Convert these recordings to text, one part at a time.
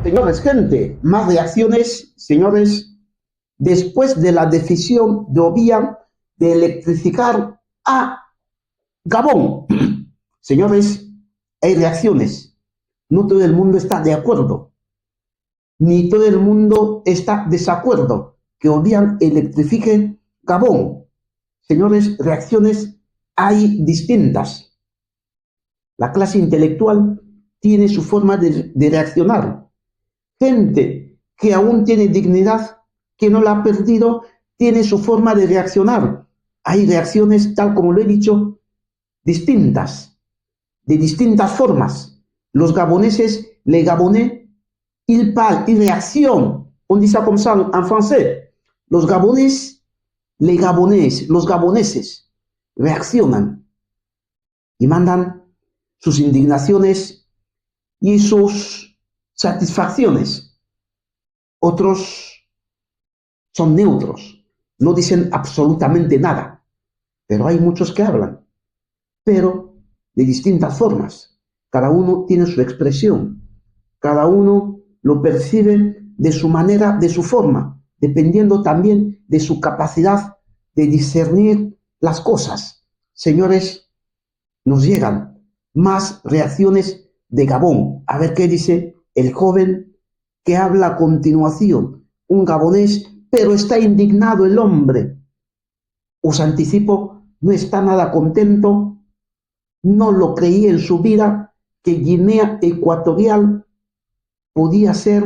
Señores, gente, más reacciones, señores, después de la decisión de Obiang de electrificar a Gabón. Señores, hay reacciones. No todo el mundo está de acuerdo, ni todo el mundo está de desacuerdo que Obiang electrifique Gabón. Señores, reacciones hay distintas. La clase intelectual tiene su forma de reaccionar. Gente que aún tiene dignidad, que no la ha perdido, tiene su forma de reaccionar. Hay reacciones, tal como lo he dicho, distintas, de distintas formas. Los gaboneses, les gabonais, ils parlent, ils réactionnent. On dit ça comme ça en français. Los gabones, les gabonais, los gaboneses, reaccionan y mandan sus indignaciones y sus satisfacciones. Otros son neutros, no dicen absolutamente nada, pero hay muchos que hablan, pero de distintas formas. Cada uno tiene su expresión, cada uno lo percibe de su manera, de su forma, dependiendo también de su capacidad de discernir las cosas. Señores, nos llegan más reacciones de Gabón. A ver qué dice el joven que habla a continuación, un gabonés, pero está indignado el hombre. Os anticipo, no está nada contento, no lo creía en su vida que Guinea Ecuatorial podía ser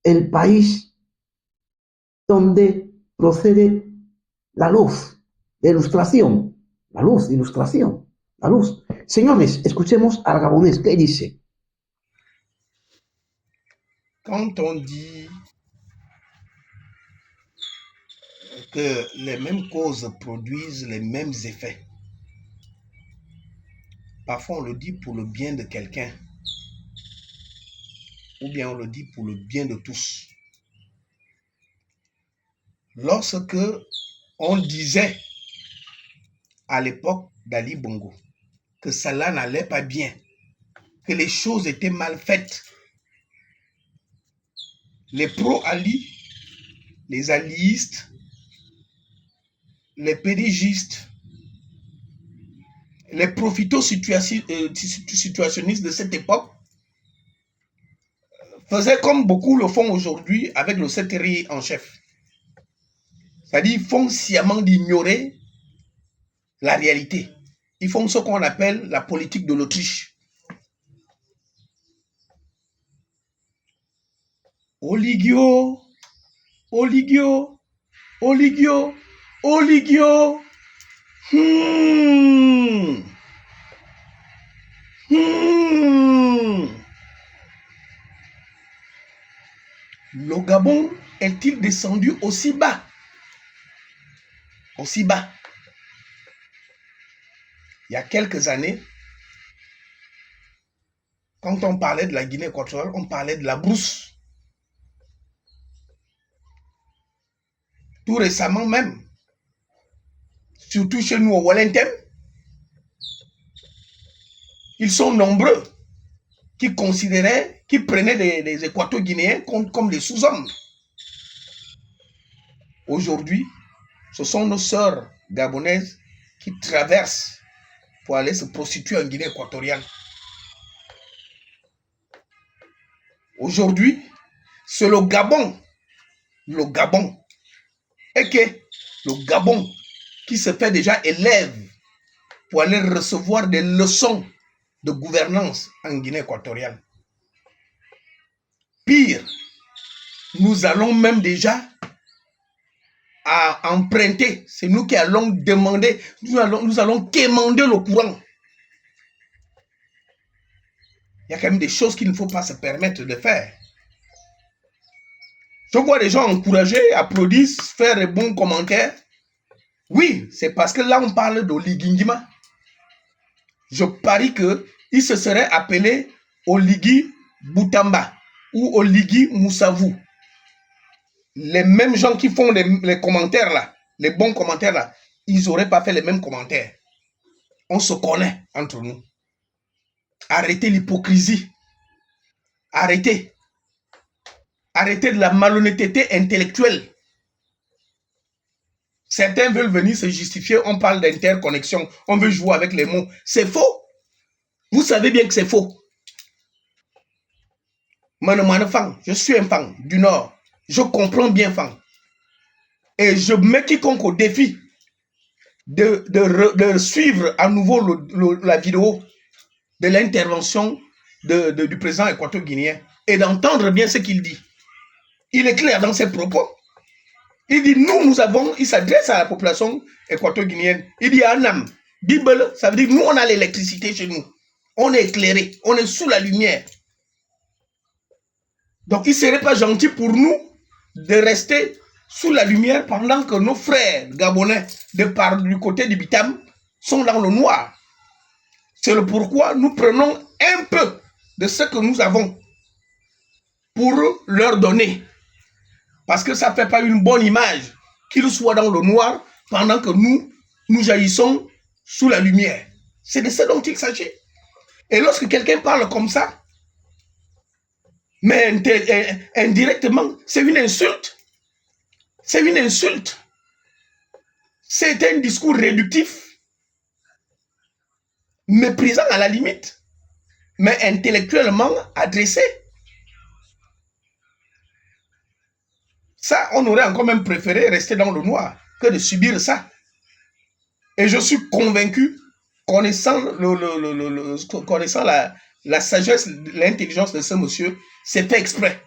el país donde procede la luz de ilustración, la luz de ilustración, la luz. Señores, escuchemos al gabonés, ¿qué dice? Quand on dit que les mêmes causes produisent les mêmes effets, parfois on le dit pour le bien de quelqu'un, ou bien on le dit pour le bien de tous. Lorsque on disait à l'époque d'Ali Bongo que cela n'allait pas bien, que les choses étaient mal faites, les pro-Ali, les alliistes, les pédégistes, les profito-situationnistes de cette époque faisaient comme beaucoup le font aujourd'hui avec le CTRI en chef. C'est-à-dire ils font sciemment d'ignorer la réalité. Ils font ce qu'on appelle la politique de l'Autriche. Oligio, Oligio, Oligio, Oligio. Le Gabon est-il descendu aussi bas? Aussi bas. Il y a quelques années, quand on parlait de la Guinée équatoriale, on parlait de la brousse. Tout récemment même, surtout chez nous au Wellington, ils sont nombreux qui considéraient, qui prenaient des Équato-Guinéens comme des sous-hommes. Aujourd'hui, ce sont nos sœurs gabonaises qui traversent pour aller se prostituer en Guinée équatoriale. Aujourd'hui, c'est le Gabon, et que le Gabon qui se fait déjà élève pour aller recevoir des leçons de gouvernance en Guinée équatoriale. Pire, nous allons même déjà à emprunter. C'est nous qui allons demander, nous allons quémander le courant. Il y a quand même des choses qu'il ne faut pas se permettre de faire. Je vois des gens encourager, applaudissent, faire des bons commentaires. Oui, c'est parce que là, on parle d'Oligui Nguema. Je parie qu'il se serait appelé Oligui Boutamba ou Oligui Moussavou. Les mêmes gens qui font les commentaires là, les bons commentaires là, ils n'auraient pas fait les mêmes commentaires. On se connaît entre nous. Arrêtez l'hypocrisie. Arrêtez. Arrêtez de la malhonnêteté intellectuelle. Certains veulent venir se justifier, on parle d'interconnexion, on veut jouer avec les mots. C'est faux. Vous savez bien que c'est faux. Je suis un Fang du Nord. Je comprends bien Fang. Et je mets quiconque au défi de suivre à nouveau la vidéo de l'intervention du président équato-guinéen et d'entendre bien ce qu'il dit. Il est clair dans ses propos. Il dit, il s'adresse à la population équato-guinéenne. Il dit, Anam, Bible, ça veut dire, nous, on a l'électricité chez nous. On est éclairé, on est sous la lumière. Donc, il ne serait pas gentil pour nous de rester sous la lumière pendant que nos frères gabonais du côté du Bitam sont dans le noir. C'est le pourquoi nous prenons un peu de ce que nous avons pour leur donner. Parce que ça ne fait pas une bonne image qu'ils soient dans le noir pendant que nous jaillissons sous la lumière. C'est de ça dont il s'agit. Et lorsque quelqu'un parle comme ça, mais indirectement, c'est une insulte. C'est une insulte. C'est un discours réductif, méprisant à la limite, mais intellectuellement adressé. Ça, on aurait encore même préféré rester dans le noir que de subir ça. Et je suis convaincu, connaissant la sagesse, l'intelligence de ce monsieur, c'est fait exprès.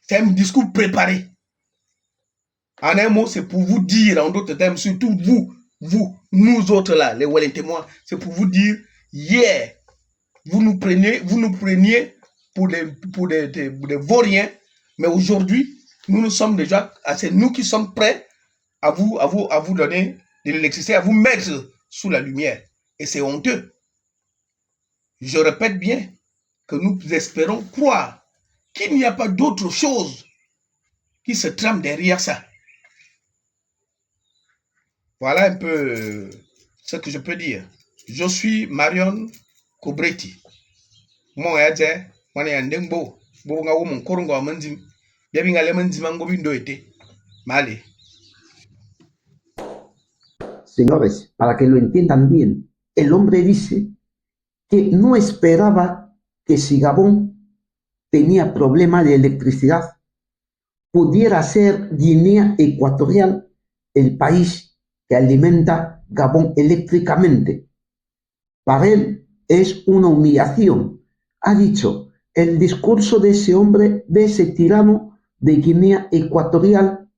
C'est un discours préparé. En un mot, c'est pour vous dire, en d'autres termes, surtout vous, nous autres là, les Wellingtonois, c'est pour vous dire, hier, vous nous preniez pour des vauriens, mais aujourd'hui, nous sommes déjà, c'est nous qui sommes prêts à vous donner de l'électricité, à vous mettre sous la lumière. Et c'est honteux. Je répète bien que nous espérons croire qu'il n'y a pas d'autre chose qui se trame derrière ça. Voilà un peu ce que je peux dire. Je suis Marion Kobreti. Moi, je Señores, para que lo entiendan bien, el hombre dice que no esperaba que si Gabón tenía problema de electricidad, pudiera ser Guinea Ecuatorial el país que alimenta Gabón eléctricamente. Para él es una humillación. Ha dicho, el discurso de ese hombre, de ese tirano de Guinea Ecuatorial,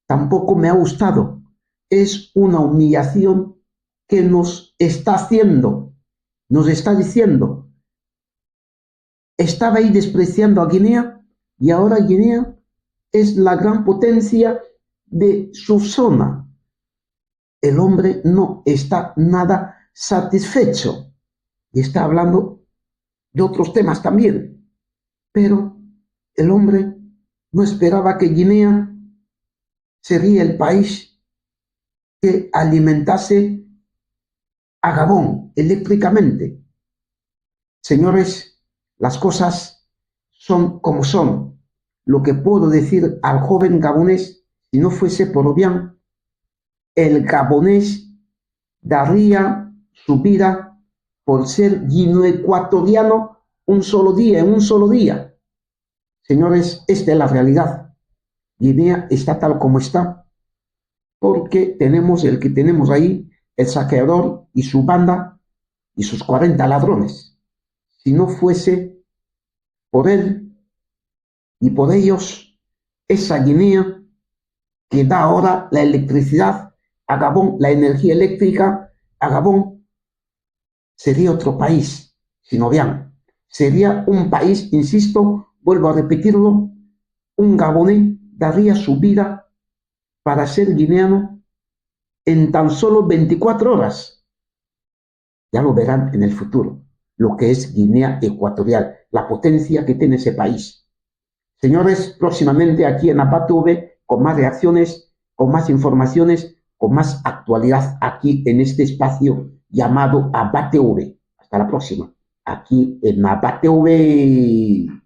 tampoco me ha gustado. Es una humillación que nos está haciendo, nos está diciendo, estaba ahí despreciando a Guinea y ahora Guinea es la gran potencia de su zona. El hombre no está nada satisfecho y está hablando de otros temas también, pero el hombre no esperaba que Guinea sería el país que alimentase a Gabón eléctricamente. Señores, las cosas son como son. Lo que puedo decir al joven gabonés, si no fuese por Obiang, el gabonés daría su vida por ser guineoecuatoriano un solo día, en un solo día. Señores, esta es la realidad. Guinea está tal como está, porque tenemos el que tenemos ahí, el saqueador y su banda y sus 40 ladrones. Si no fuese por él y por ellos, esa Guinea que da ahora la electricidad a Gabón, la energía eléctrica a Gabón, sería otro país, si no vean. Sería un país, insisto, vuelvo a repetirlo, un gabonés daría su vida para ser guineano en tan solo 24 horas. Ya lo verán en el futuro, lo que es Guinea Ecuatorial, la potencia que tiene ese país. Señores, próximamente aquí en ABAT TV, con más reacciones, con más informaciones, con más actualidad aquí en este espacio llamado ABAT TV. Hasta la próxima, aquí en ABAT TV.